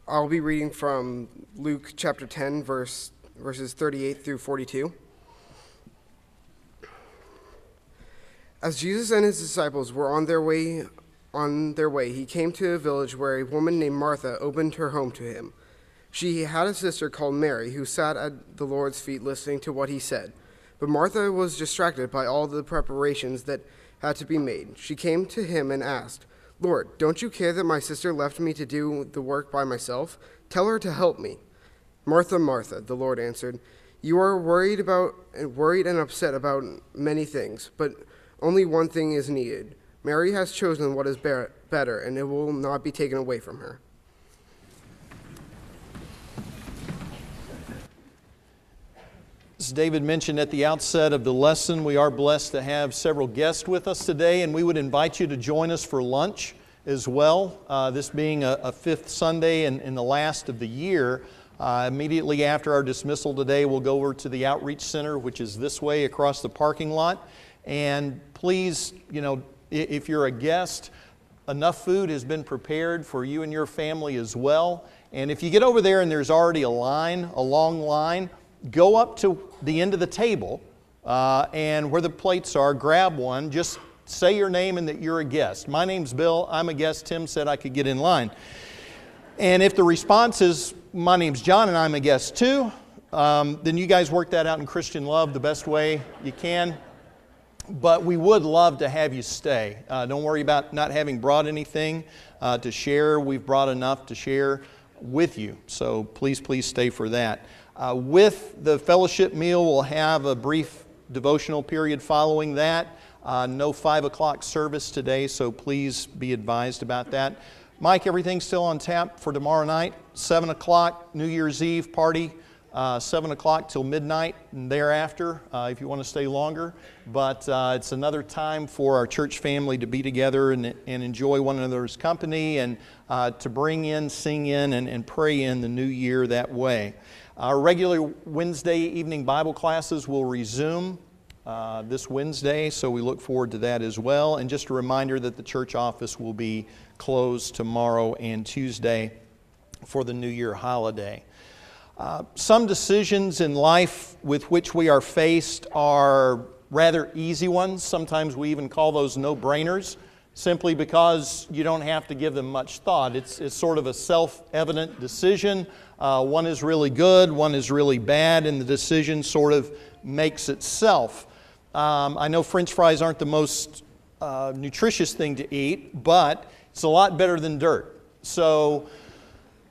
I'll be reading from Luke chapter 10, verses 38 through 42. As Jesus and his disciples were on their way, he came to a village where a woman named Martha opened her home to him. She had a sister called Mary who sat at the Lord's feet listening to what he said. But Martha was distracted by all the preparations that had to be made. She came to him and asked, "Lord, don't you care that my sister left me to do the work by myself? Tell her to help me." "Martha, Martha," the Lord answered, "you are worried and upset about many things, but only one thing is needed. Mary has chosen what is better, and it will not be taken away from her." As David mentioned at the outset of the lesson, we are blessed to have several guests with us today, and we would invite you to join us for lunch as well. This being a fifth Sunday and the last of the year, immediately after our dismissal today, we'll go over to the Outreach Center, which is this way across the parking lot. And please, if you're a guest, enough food has been prepared for you and your family as well. And if you get over there and there's already a long line, go up to the end of the table and where the plates are, grab one. Just say your name and that you're a guest. "My name's Bill, I'm a guest. Tim said I could get in line." And if the response is, "My name's John and I'm a guest too," then you guys work that out in Christian love the best way you can. But we would love to have you stay. Don't worry about not having brought anything to share. We've brought enough to share with you. So please stay for that. With the fellowship meal, we'll have a brief devotional period following that. No 5 o'clock service today, so please be advised about that. Mike, everything's still on tap for tomorrow night, 7 o'clock, New Year's Eve party, 7 o'clock till midnight and thereafter, if you want to stay longer. But it's another time for our church family to be together and enjoy one another's company and to bring in, sing in, and pray in the new year that way. Our regular Wednesday evening Bible classes will resume this Wednesday, so we look forward to that as well. And just a reminder that the church office will be closed tomorrow and Tuesday for the New Year holiday. Some decisions in life with which we are faced are rather easy ones. Sometimes we even call those no-brainers, simply because you don't have to give them much thought. It's sort of a self-evident decision. One is really good, one is really bad, and the decision sort of makes itself. I know French fries aren't the most nutritious thing to eat, but it's a lot better than dirt. So,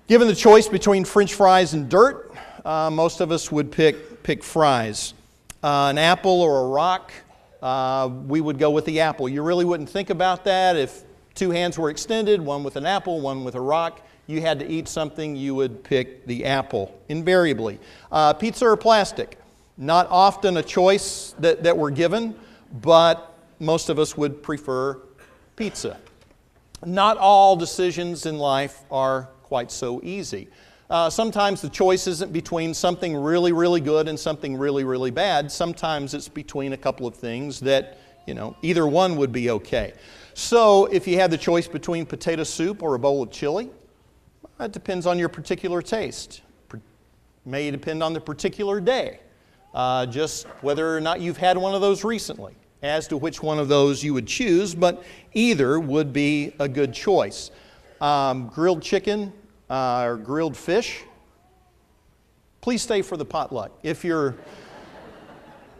given the choice between French fries and dirt, most of us would pick fries. An apple or a rock, we would go with the apple. You really wouldn't think about that if two hands were extended, one with an apple, one with a rock. You had to eat something, you would pick the apple, invariably. Pizza or plastic? Not often a choice that we're given, but most of us would prefer pizza. Not all decisions in life are quite so easy. Sometimes the choice isn't between something really, really good and something really, really bad. Sometimes it's between a couple of things that, either one would be okay. So if you had the choice between potato soup or a bowl of chili, that depends on your particular taste. May depend on the particular day. Just whether or not you've had one of those recently, as to which one of those you would choose, but either would be a good choice. Grilled chicken or grilled fish, please stay for the potluck. If you're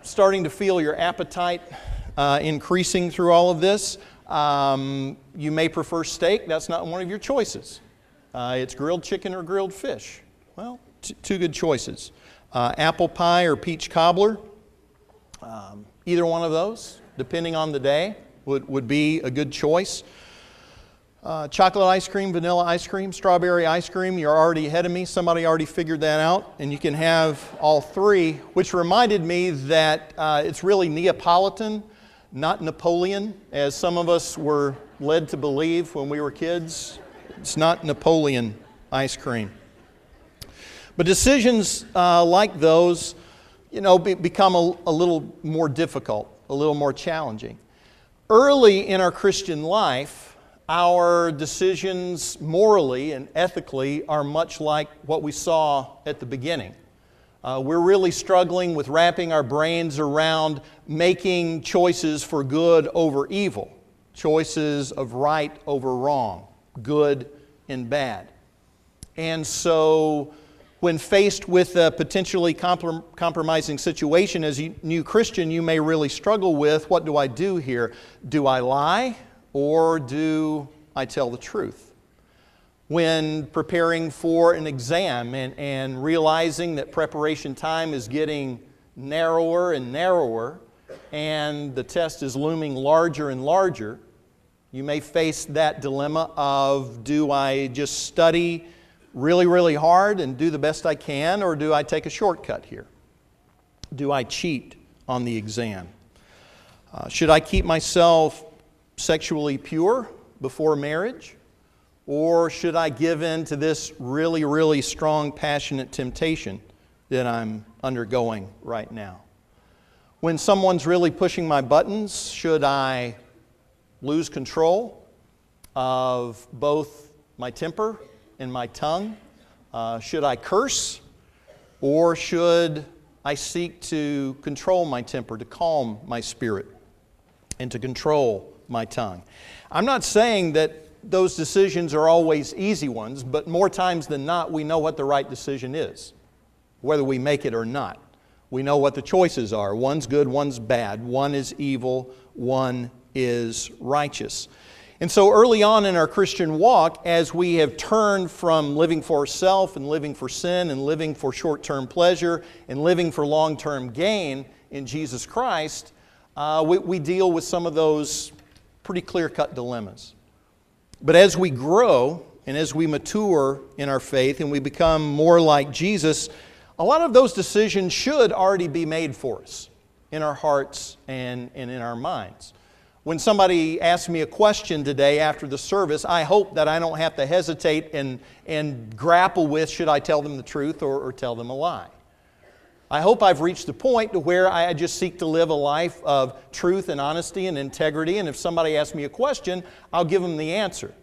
starting to feel your appetite increasing through all of this, you may prefer steak. That's not one of your choices. It's grilled chicken or grilled fish. Well, two good choices. Apple pie or peach cobbler, either one of those, depending on the day, would be a good choice. Chocolate ice cream, vanilla ice cream, strawberry ice cream, you're already ahead of me. Somebody already figured that out, and you can have all three, which reminded me that it's really Neapolitan, not Napoleon, as some of us were led to believe when we were kids. It's not Napoleon ice cream. But decisions like those, become a little more difficult, a little more challenging. Early in our Christian life, our decisions morally and ethically are much like what we saw at the beginning. We're really struggling with wrapping our brains around making choices for good over evil, choices of right over wrong, good and bad. And so when faced with a potentially compromising situation as a new Christian, you may really struggle with, what do I do here? Do I lie or do I tell the truth? When preparing for an exam and realizing that preparation time is getting narrower and narrower and the test is looming larger and larger, you may face that dilemma of, do I just study really, really hard and do the best I can, or do I take a shortcut here? Do I cheat on the exam? Should I keep myself sexually pure before marriage? Or should I give in to this really, really strong, passionate temptation that I'm undergoing right now? When someone's really pushing my buttons, should I lose control of both my temper and my tongue? Should I curse? Or should I seek to control my temper, to calm my spirit, and to control my tongue? I'm not saying that those decisions are always easy ones, but more times than not, we know what the right decision is, whether we make it or not. We know what the choices are. One's good, one's bad. One is evil, one is righteous. And so early on in our Christian walk, as we have turned from living for self and living for sin and living for short-term pleasure and living for long-term gain in Jesus Christ, we deal with some of those pretty clear-cut dilemmas. But as we grow and as we mature in our faith and we become more like Jesus, a lot of those decisions should already be made for us in our hearts and in our minds. When somebody asks me a question today after the service, I hope that I don't have to hesitate and grapple with, should I tell them the truth or tell them a lie? I hope I've reached the point to where I just seek to live a life of truth and honesty and integrity, and if somebody asks me a question, I'll give them the answer.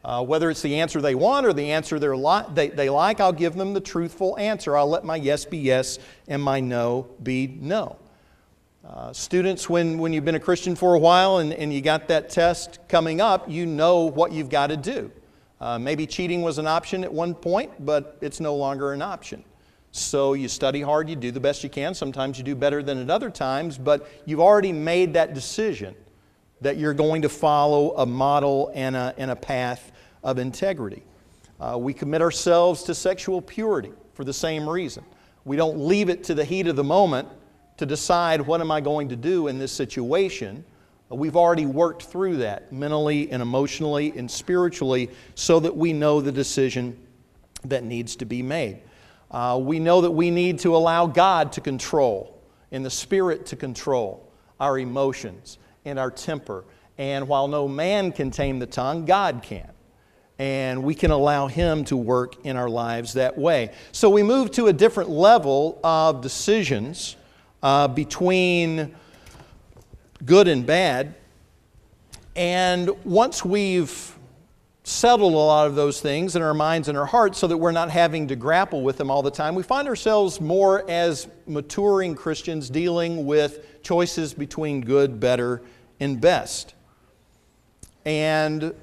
Whether it's the answer they want or the answer they like, I'll give them the truthful answer. I'll let my yes be yes and my no be no. Students, when you've been a Christian for a while and you got that test coming up, you know what you've got to do. Maybe cheating was an option at one point, but it's no longer an option. So you study hard, you do the best you can. Sometimes you do better than at other times, but you've already made that decision that you're going to follow a model and a path of integrity. We commit ourselves to sexual purity for the same reason. We don't leave it to the heat of the moment to decide what am I going to do in this situation. We've already worked through that mentally and emotionally and spiritually so that we know the decision that needs to be made. We know that we need to allow God to control and the Spirit to control our emotions and our temper. And while no man can tame the tongue, God can. And we can allow Him to work in our lives that way. So we move to a different level of decisions between good and bad. And once we've settled a lot of those things in our minds and our hearts so that we're not having to grapple with them all the time, we find ourselves more as maturing Christians dealing with choices between good, better, and best. And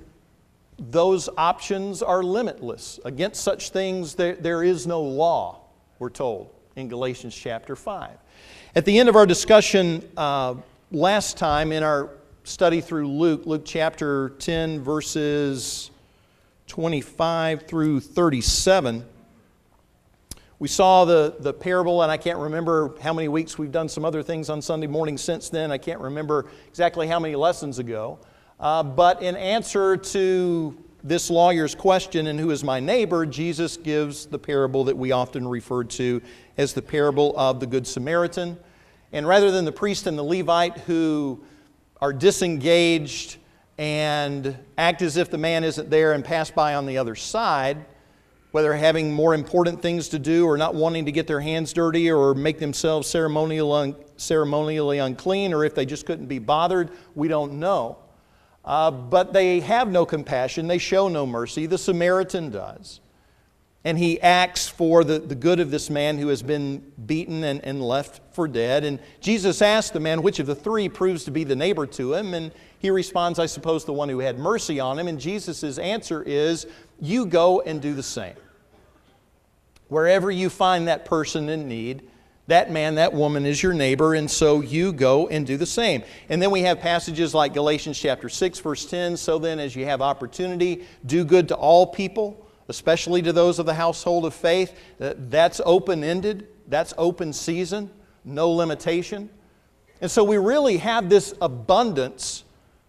those options are limitless. Against such things there is no law, we're told in Galatians chapter 5. At the end of our discussion last time in our study through Luke chapter 10, verses 25 through 37, we saw the parable, and I can't remember how many weeks we've done some other things on Sunday morning since then. I can't remember exactly how many lessons ago. But in answer to this lawyer's question, and who is my neighbor, Jesus gives the parable that we often refer to as the parable of the Good Samaritan. And rather than the priest and the Levite who are disengaged and act as if the man isn't there and pass by on the other side, whether having more important things to do or not wanting to get their hands dirty or make themselves ceremonially unclean, or if they just couldn't be bothered, we don't know. but they have no compassion. They show no mercy. The Samaritan does. And he acts for the good of this man who has been beaten and left for dead. And Jesus asks the man which of the three proves to be the neighbor to him. And he responds, I suppose, the one who had mercy on him. And Jesus' answer is, you go and do the same. Wherever you find that person in need, that man, that woman is your neighbor, and so you go and do the same. And then we have passages like Galatians chapter 6, verse 10, so then as you have opportunity, do good to all people, especially to those of the household of faith. That's open-ended, that's open season, no limitation. And so we really have this abundance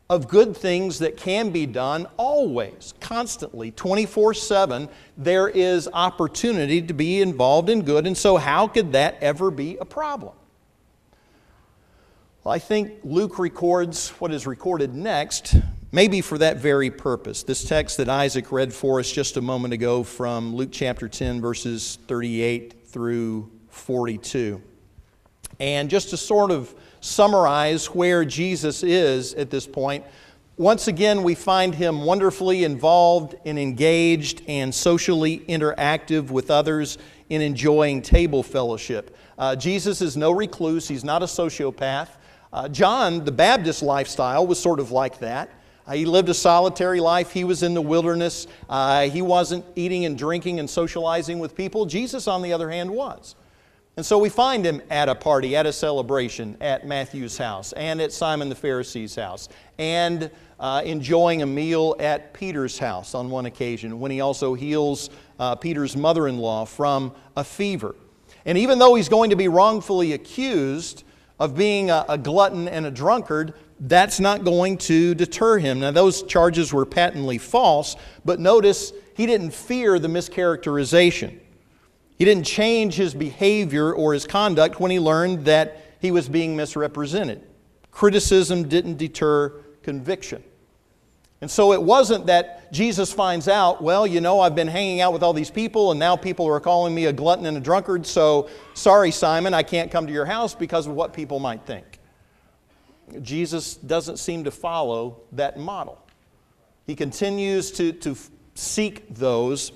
of good things that can be done always, constantly, 24/7. There is opportunity to be involved in good, and so how could that ever be a problem? Well, I think Luke records what is recorded next, maybe for that very purpose. This text that Isaac read for us just a moment ago from Luke chapter 10, verses 38 through 42. And just to sort of summarize where Jesus is at this point, once again we find him wonderfully involved and engaged and socially interactive with others in enjoying table fellowship. Jesus is no recluse, he's not a sociopath. John, the Baptist lifestyle, was sort of like that. He lived a solitary life. He was in the wilderness. He wasn't eating and drinking and socializing with people. Jesus, on the other hand, was. And so we find him at a party, at a celebration, at Matthew's house, and at Simon the Pharisee's house, and enjoying a meal at Peter's house on one occasion, when he also heals Peter's mother-in-law from a fever. And even though he's going to be wrongfully accused of being a glutton and a drunkard, that's not going to deter him. Now, those charges were patently false, but notice he didn't fear the mischaracterization. He didn't change his behavior or his conduct when he learned that he was being misrepresented. Criticism didn't deter conviction. And so it wasn't that Jesus finds out, well, you know, I've been hanging out with all these people and now people are calling me a glutton and a drunkard, so sorry, Simon, I can't come to your house because of what people might think. Jesus doesn't seem to follow that model. He continues to seek those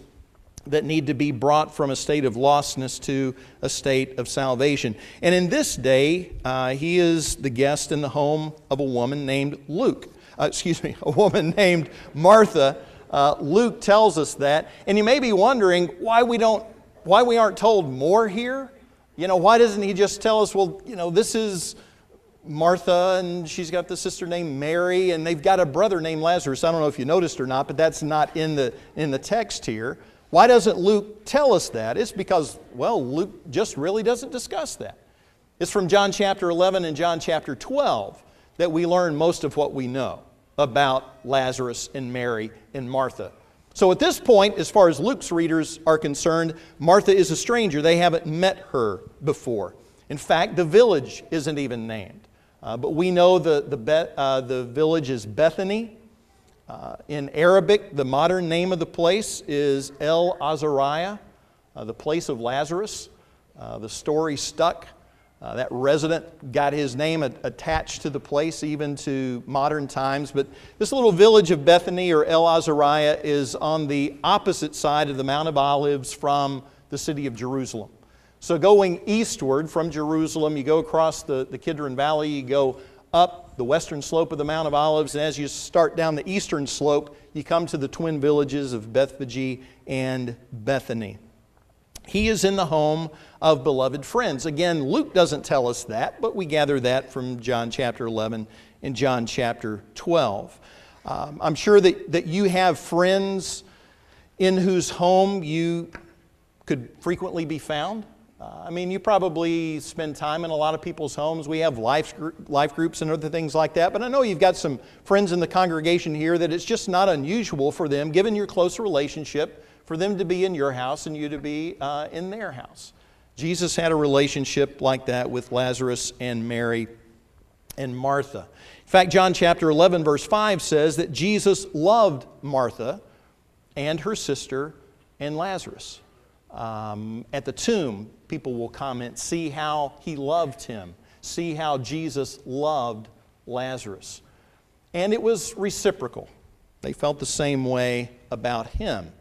that need to be brought from a state of lostness to a state of salvation. And in this day, he is the guest in the home of a woman named a woman named Martha. Luke tells us that. And you may be wondering why we aren't told more here. You know, why doesn't he just tell us, well, you know, this is Martha, and she's got the sister named Mary, and they've got a brother named Lazarus. I don't know if you noticed or not, but that's not in the text here. Why doesn't Luke tell us that? It's because, well, Luke just really doesn't discuss that. It's from John chapter 11 and John chapter 12 that we learn most of what we know about Lazarus and Mary and Martha. So at this point, as far as Luke's readers are concerned, Martha is a stranger. They haven't met her before. In fact, the village isn't even named. But we know the village is Bethany. In Arabic, the modern name of the place is El Azariah, the place of Lazarus. The story stuck. That resident got his name attached to the place even to modern times. But this little village of Bethany, or El Azariah, is on the opposite side of the Mount of Olives from the city of Jerusalem. So going eastward from Jerusalem, you go across the Kidron Valley, you go up the western slope of the Mount of Olives, and as you start down the eastern slope, you come to the twin villages of Bethphage and Bethany. He is in the home of beloved friends. Again, Luke doesn't tell us that, but we gather that from John chapter 11 and John chapter 12. I'm sure that you have friends in whose home you could frequently be found. I mean, you probably spend time in a lot of people's homes. We have life groups and other things like that. But I know you've got some friends in the congregation here that it's just not unusual for them, given your close relationship, for them to be in your house and you to be in their house. Jesus had a relationship like that with Lazarus and Mary and Martha. In fact, John chapter 11, verse 5 says that Jesus loved Martha and her sister and Lazarus. At the tomb, people will comment, see how he loved him. See how Jesus loved Lazarus. And it was reciprocal. They felt the same way about him.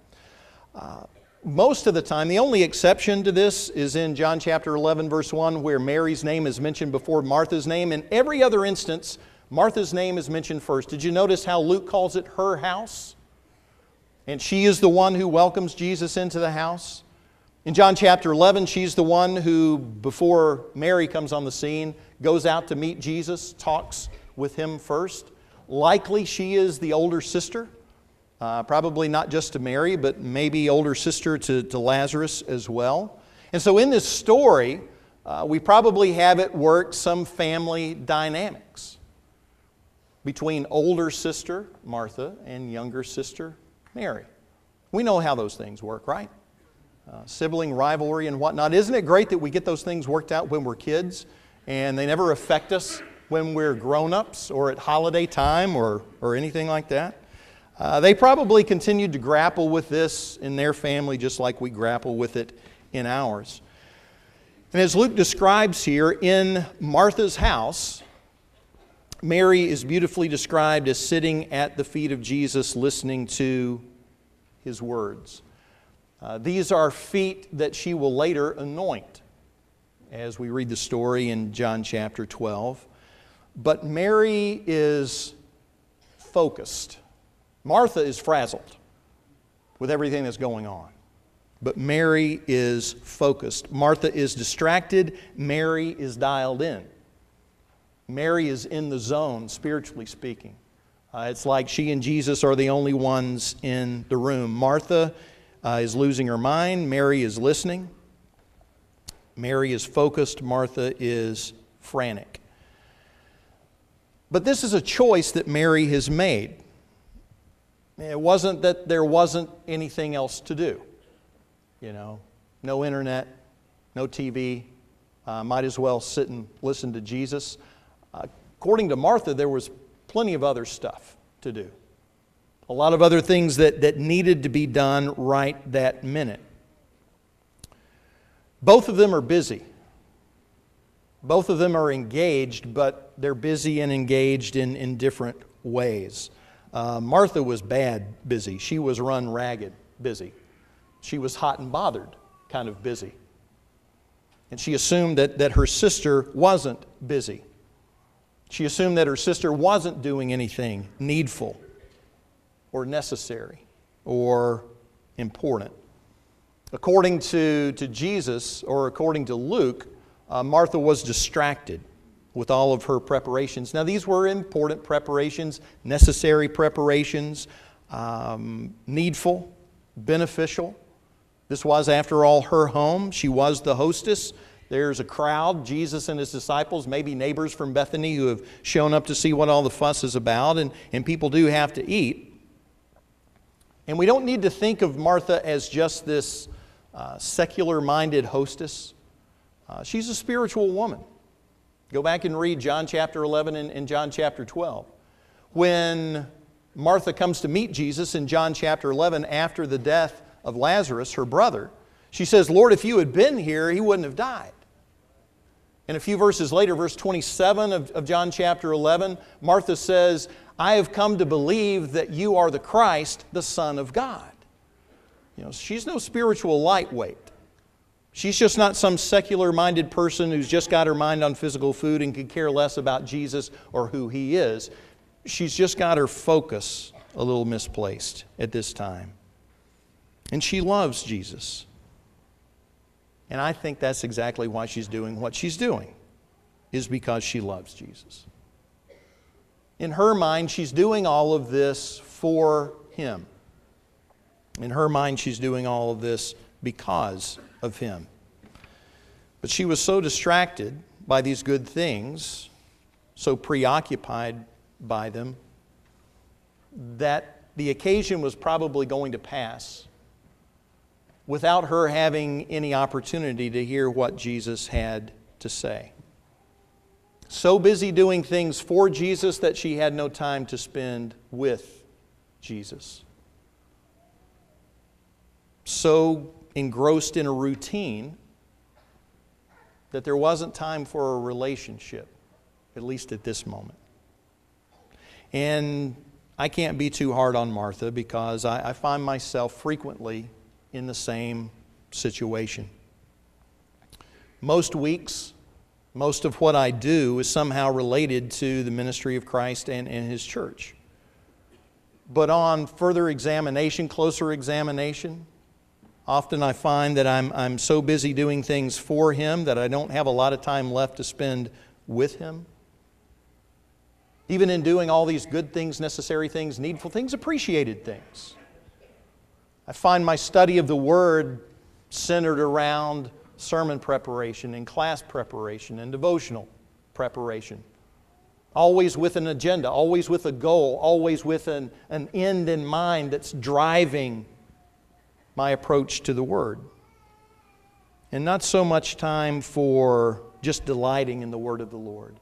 Most of the time, the only exception to this is in John chapter 11, verse 1, where Mary's name is mentioned before Martha's name. In every other instance, Martha's name is mentioned first. Did you notice how Luke calls it her house? And she is the one who welcomes Jesus into the house. In John chapter 11, she's the one who, before Mary comes on the scene, goes out to meet Jesus, talks with him first. Likely she is the older sister. Probably not just to Mary, but maybe older sister to Lazarus as well. And so in this story, we probably have at work some family dynamics between older sister Martha and younger sister Mary. We know how those things work, right? Sibling rivalry and whatnot. Isn't it great that we get those things worked out when we're kids and they never affect us when we're grown-ups or at holiday time or anything like that? They probably continued to grapple with this in their family just like we grapple with it in ours. And as Luke describes here, in Martha's house, Mary is beautifully described as sitting at the feet of Jesus listening to his words. These are feet that she will later anoint, as we read the story in John chapter 12. But Mary is focused. Martha is frazzled with everything that's going on. But Mary is focused. Martha is distracted. Mary is dialed in. Mary is in the zone, spiritually speaking. It's like she and Jesus are the only ones in the room. Martha is losing her mind. Mary is listening. Mary is focused. Martha is frantic. But this is a choice that Mary has made. It wasn't that there wasn't anything else to do. You know, no internet, no TV. Might as well sit and listen to Jesus. According to Martha, there was plenty of other stuff to do. A lot of other things that needed to be done right that minute. Both of them are busy. Both of them are engaged, but they're busy and engaged in different ways. Martha was bad busy. She was run ragged busy. She was hot and bothered kind of busy. And she assumed that her sister wasn't busy. She assumed that her sister wasn't doing anything needful or necessary or important. According to Jesus, or according to Luke, Martha was distracted with all of her preparations. Now, these were important preparations, necessary preparations, needful, beneficial. This was, after all, her home. She was the hostess. There's a crowd, Jesus and his disciples, maybe neighbors from Bethany who have shown up to see what all the fuss is about, and people do have to eat. And we don't need to think of Martha as just this secular-minded hostess. She's a spiritual woman. Go back and read John chapter 11 and John chapter 12. When Martha comes to meet Jesus in John chapter 11 after the death of Lazarus, her brother, she says, "Lord, if you had been here, he wouldn't have died." And a few verses later, verse 27 of John chapter 11, Martha says, "I have come to believe that you are the Christ, the Son of God." You know, she's no spiritual lightweight. She's just not some secular-minded person who's just got her mind on physical food and could care less about Jesus or who He is. She's just got her focus a little misplaced at this time. And she loves Jesus. And I think that's exactly why she's doing what she's doing, is because she loves Jesus. In her mind, she's doing all of this for Him. In her mind, she's doing all of this because of Him. But she was so distracted by these good things, so preoccupied by them, that the occasion was probably going to pass without her having any opportunity to hear what Jesus had to say. So busy doing things for Jesus that she had no time to spend with Jesus. So engrossed in a routine that there wasn't time for a relationship, at least at this moment. And I can't be too hard on Martha because I find myself frequently in the same situation. Most weeks, most of what I do is somehow related to the ministry of Christ and His church. But on further examination, closer examination, often I find that I'm so busy doing things for Him that I don't have a lot of time left to spend with Him. Even in doing all these good things, necessary things, needful things, appreciated things, I find my study of the Word centered around sermon preparation and class preparation and devotional preparation. Always with an agenda, always with a goal, always with an end in mind that's driving my approach to the Word. And not so much time for just delighting in the Word of the Lord,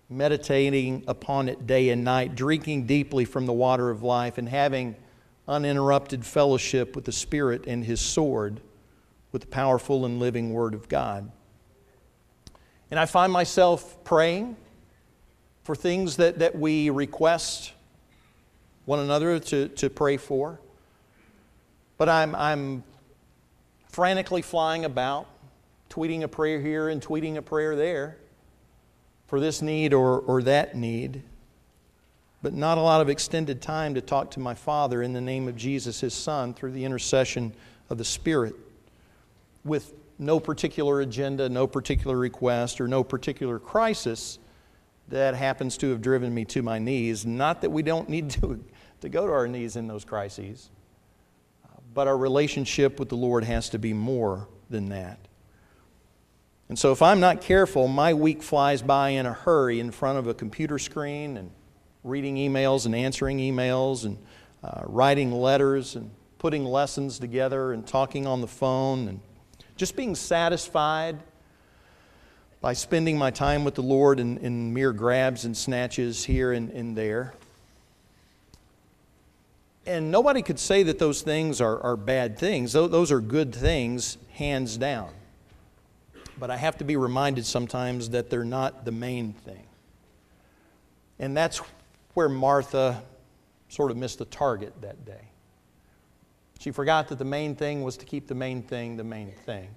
meditating upon it day and night, drinking deeply from the water of life, and having uninterrupted fellowship with the Spirit and His sword, with the powerful and living Word of God. And I find myself praying for things that we request one another to pray for. But I'm frantically flying about, tweeting a prayer here and tweeting a prayer there for this need or that need, but not a lot of extended time to talk to my Father in the name of Jesus, His Son, through the intercession of the Spirit, with no particular agenda, no particular request, or no particular crisis that happens to have driven me to my knees. Not that we don't need to go to our knees in those crises, but our relationship with the Lord has to be more than that. And so if I'm not careful, my week flies by in a hurry in front of a computer screen and reading emails and answering emails and writing letters and putting lessons together and talking on the phone and just being satisfied by spending my time with the Lord in mere grabs and snatches here and there. And nobody could say that those things are bad things. Those are good things, hands down. But I have to be reminded sometimes that they're not the main thing. And that's where Martha sort of missed the target that day. She forgot that the main thing was to keep the main thing the main thing.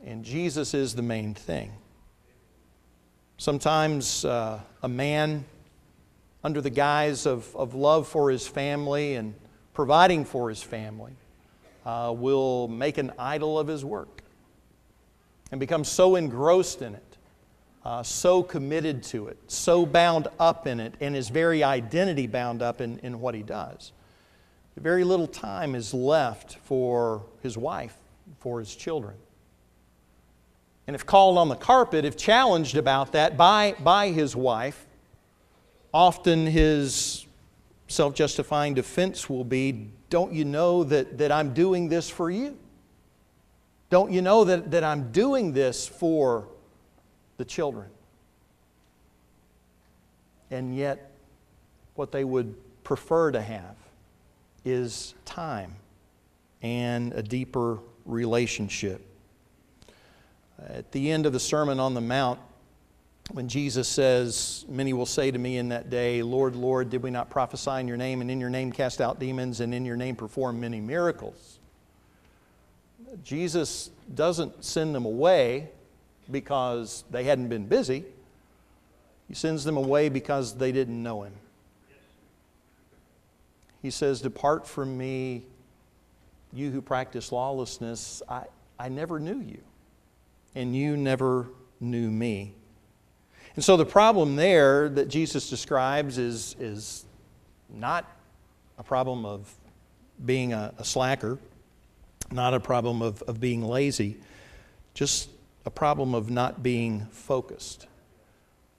And Jesus is the main thing. Sometimes a man, under the guise of love for his family and providing for his family, will make an idol of his work and become so engrossed in it, so committed to it, so bound up in it, and his very identity bound up in what he does. Very little time is left for his wife, for his children. And if called on the carpet, if challenged about that by his wife, often his self-justifying defense will be, don't you know that I'm doing this for you? Don't you know that I'm doing this for the children? And yet, what they would prefer to have is time and a deeper relationship. At the end of the Sermon on the Mount, when Jesus says, many will say to me in that day, Lord, Lord, did we not prophesy in your name, and in your name cast out demons, and in your name perform many miracles? Jesus doesn't send them away because they hadn't been busy. He sends them away because they didn't know Him. He says, depart from me, you who practice lawlessness. I never knew you, and you never knew me. And so the problem there that Jesus describes is not a problem of being a slacker, not a problem of being lazy, just a problem of not being focused.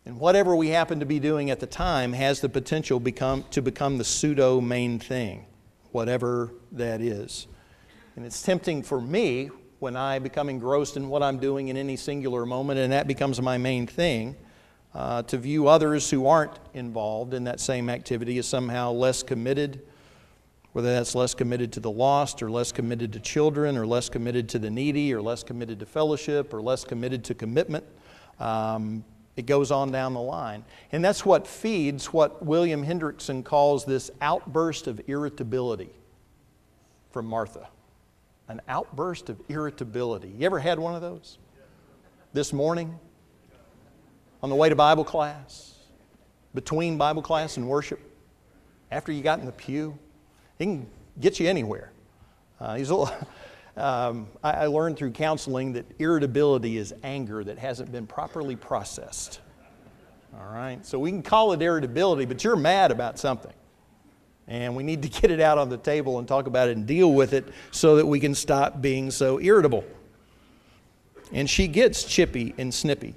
And whatever we happen to be doing at the time has the potential to become the pseudo main thing, whatever that is. And it's tempting for me when I become engrossed in what I'm doing in any singular moment, and that becomes my main thing, to view others who aren't involved in that same activity as somehow less committed, whether that's less committed to the lost or less committed to children or less committed to the needy or less committed to fellowship or less committed to commitment. It goes on down the line. And that's what feeds what William Hendrickson calls this outburst of irritability from Martha. An outburst of irritability. You ever had one of those? This morning? On the way to Bible class? Between Bible class and worship? After you got in the pew? It can get you anywhere. I learned through counseling that irritability is anger that hasn't been properly processed. All right? So we can call it irritability, but you're mad about something. And we need to get it out on the table and talk about it and deal with it so that we can stop being so irritable. And she gets chippy and snippy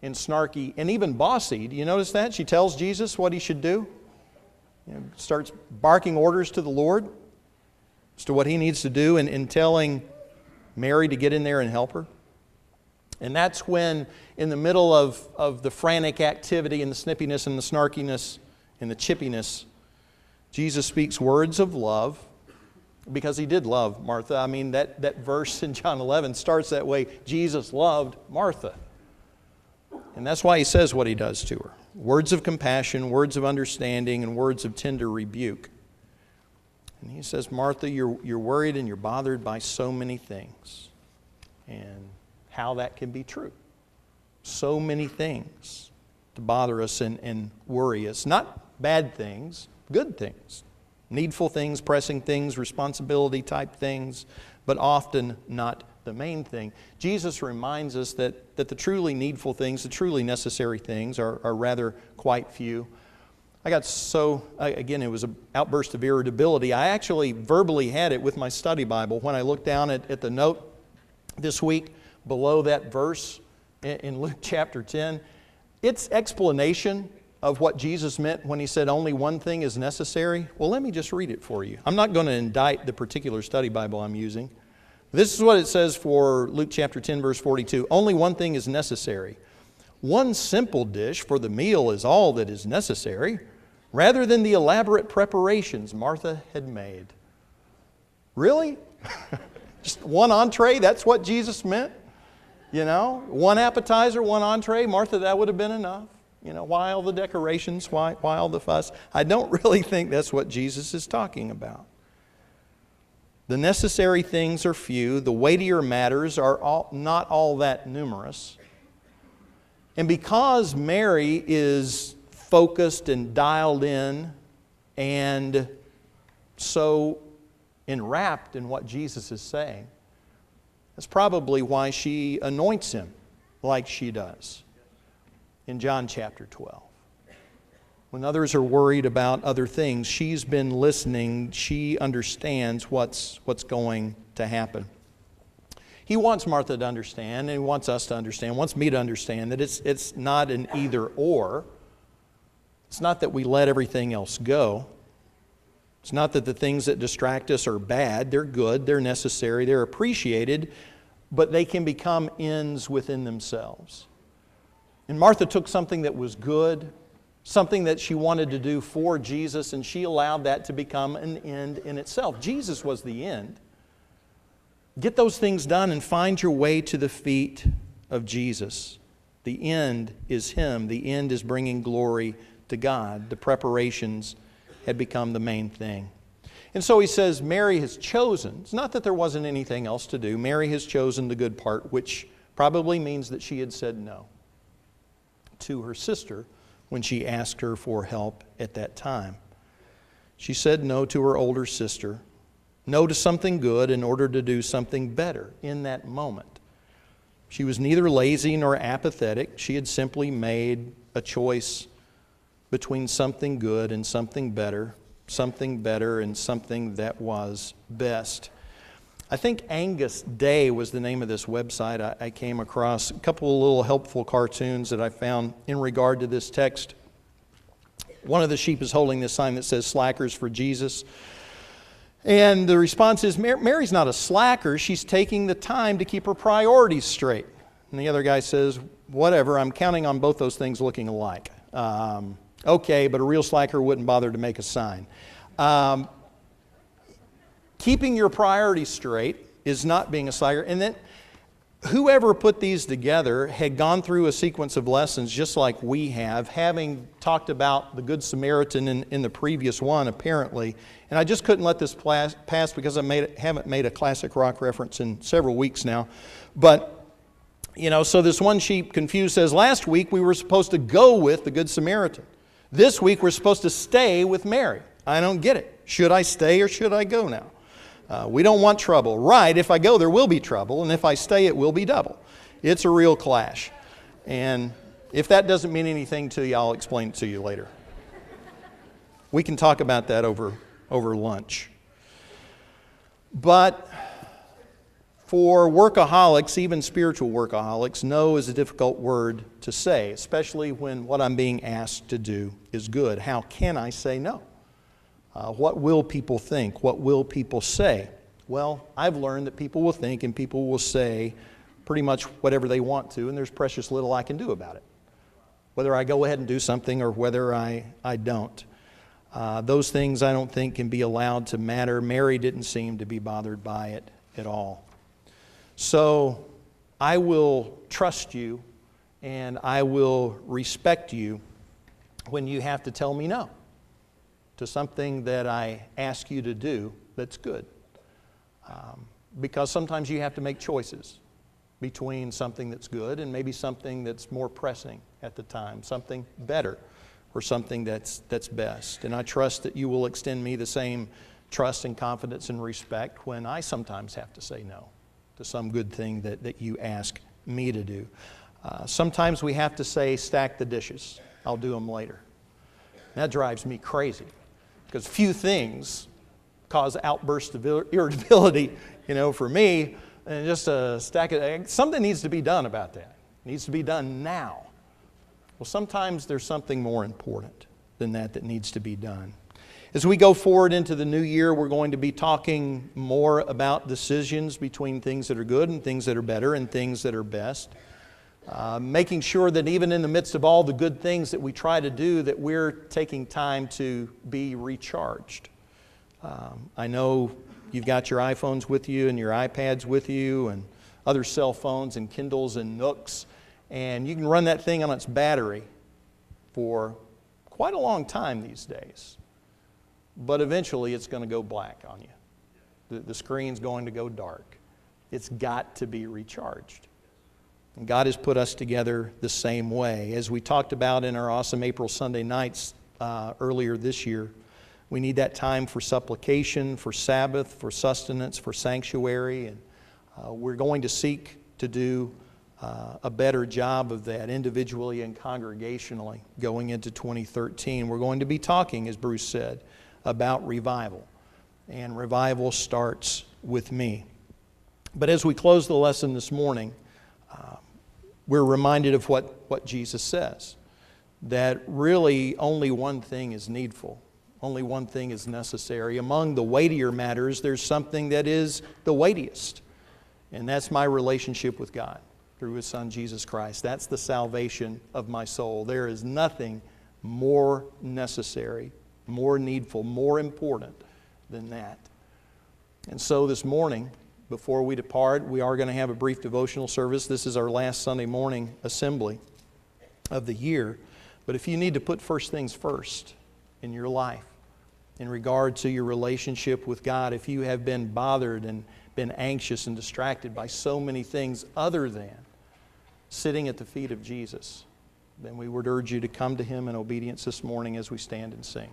and snarky and even bossy. Do you notice that? She tells Jesus what he should do. Starts barking orders to the Lord as to what he needs to do and telling Mary to get in there and help her. And that's when, in the middle of the frantic activity and the snippiness and the snarkiness and the chippiness, Jesus speaks words of love, because he did love Martha. I mean, that verse in John 11 starts that way. Jesus loved Martha. And that's why he says what he does to her. Words of compassion, words of understanding, and words of tender rebuke. And he says, Martha, you're worried and you're bothered by so many things. And how that can be true. So many things to bother us and worry us. Not bad things, good things. Needful things, pressing things, responsibility type things, but often not the main thing. Jesus reminds us that the truly needful things, the truly necessary things are rather quite few. I got again, it was an outburst of irritability. I actually verbally had it with my study Bible when I looked down at the note this week below that verse in Luke chapter 10. Its explanation of what Jesus meant when he said only one thing is necessary. Well, let me just read it for you. I'm not going to indict the particular study Bible I'm using. This is what it says for Luke chapter 10, verse 42. Only one thing is necessary. One simple dish for the meal is all that is necessary, rather than the elaborate preparations Martha had made. Really? Just one entree, that's what Jesus meant? You know, one appetizer, one entree. Martha, that would have been enough. You know, why all the decorations? Why all the fuss? I don't really think that's what Jesus is talking about. The necessary things are few. The weightier matters are not all that numerous. And because Mary is focused and dialed in and so enwrapped in what Jesus is saying, that's probably why she anoints him like she does in John chapter 12. When others are worried about other things, she's been listening. She understands what's going to happen. He wants Martha to understand, and he wants us to understand, wants me to understand that it's not an either or. It's not that we let everything else go. It's not that the things that distract us are bad. They're good, they're necessary, they're appreciated, but they can become ends within themselves. And Martha took something that was good, something that she wanted to do for Jesus, and she allowed that to become an end in itself. Jesus was the end. Get those things done and find your way to the feet of Jesus. The end is Him. The end is bringing glory to God. The preparations had become the main thing. And so he says, Mary has chosen. It's not that there wasn't anything else to do. Mary has chosen the good part, which probably means that she had said no to her sister when she asked her for help at that time. She said no to her older sister, no to something good in order to do something better in that moment. She was neither lazy nor apathetic. She had simply made a choice between something good and something better and something that was best. I think Angus Day was the name of this website. I came across a couple of little helpful cartoons that I found in regard to this text. One of the sheep is holding this sign that says "Slackers for Jesus." And the response is, Mary's not a slacker. She's taking the time to keep her priorities straight. And the other guy says, whatever, I'm counting on both those things looking alike. Okay, but a real slacker wouldn't bother to make a sign. Keeping your priorities straight is not being a slacker. And then whoever put these together had gone through a sequence of lessons just like we have, having talked about the Good Samaritan in the previous one, apparently. And I just couldn't let this pass because I haven't made a classic rock reference in several weeks now. But, so this one sheep confused says, last week we were supposed to go with the Good Samaritan. This week we're supposed to stay with Mary. I don't get it. Should I stay or should I go now? We don't want trouble. Right, if I go there will be trouble, and if I stay it will be double. It's a real clash. And if that doesn't mean anything to you, I'll explain it to you later. We can talk about that over lunch. But for workaholics, even spiritual workaholics, no is a difficult word to say, especially when what I'm being asked to do is good. How can I say no? What will people think? What will people say? Well, I've learned that people will think and people will say pretty much whatever they want to, and there's precious little I can do about it. Whether I go ahead and do something or whether I don't. Those things I don't think can be allowed to matter. Mary didn't seem to be bothered by it at all. So I will trust you and I will respect you when you have to tell me no to something that I ask you to do that's good. Because sometimes you have to make choices between something that's good and maybe something that's more pressing at the time, something better or something that's best. And I trust that you will extend me the same trust and confidence and respect when I sometimes have to say no to some good thing that you ask me to do. Sometimes we have to say, stack the dishes. I'll do them later. That drives me crazy because few things cause outbursts of irritability, for me. And just a stack of eggs. Something needs to be done about that. It needs to be done now. Well, sometimes there's something more important than that needs to be done. As we go forward into the new year, we're going to be talking more about decisions between things that are good and things that are better and things that are best. Making sure that even in the midst of all the good things that we try to do, that we're taking time to be recharged. I know you've got your iPhones with you and your iPads with you and other cell phones and Kindles and Nooks, and you can run that thing on its battery for quite a long time these days. But eventually it's going to go black on you. The screen's going to go dark. It's got to be recharged. And God has put us together the same way. As we talked about in our awesome April Sunday nights earlier this year, we need that time for supplication, for Sabbath, for sustenance, for sanctuary. And we're going to seek to do a better job of that individually and congregationally going into 2013. We're going to be talking, as Bruce said, about revival. And revival starts with me. But as we close the lesson this morning, we're reminded of what Jesus says, that really only one thing is needful. Only one thing is necessary. Among the weightier matters, there's something that is the weightiest, and that's my relationship with God through His Son, Jesus Christ. That's the salvation of my soul. There is nothing more necessary, more needful, more important than that. And so this morning, before we depart, we are going to have a brief devotional service. This is our last Sunday morning assembly of the year. But if you need to put first things first in your life, in regard to your relationship with God, if you have been bothered and been anxious and distracted by so many things other than sitting at the feet of Jesus, then we would urge you to come to Him in obedience this morning as we stand and sing.